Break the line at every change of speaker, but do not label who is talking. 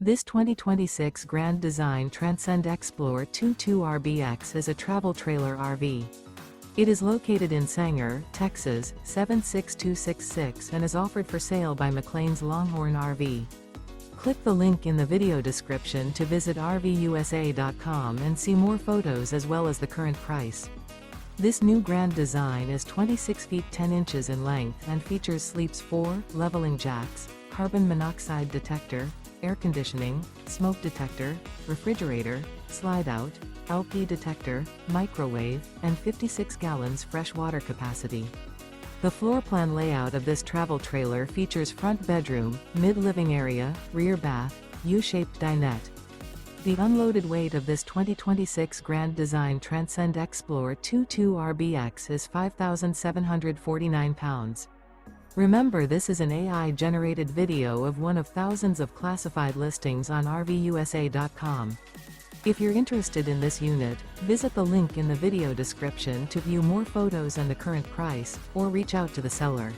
This 2026 Grand Design Transcend Xplor 22RBX is a travel trailer RV. It is located in Sanger, Texas, 76266 and is offered for sale by McClain's Longhorn RV. Click the link in the video description to visit RVUSA.com and see more photos as well as the current price. This new Grand Design is 26 feet 10 inches in length and features sleeps 4, leveling jacks, carbon monoxide detector, air conditioning, smoke detector, refrigerator, slide-out, LP detector, microwave, and 56 gallons fresh water capacity. The floor plan layout of this travel trailer features front bedroom, mid-living area, rear bath, U-shaped dinette. The unloaded weight of this 2026 Grand Design Transcend Xplor 22RBX is 5,749 pounds. Remember, this is an AI-generated video of one of thousands of classified listings on RVUSA.com. If you're interested in this unit, visit the link in the video description to view more photos and the current price, or reach out to the seller.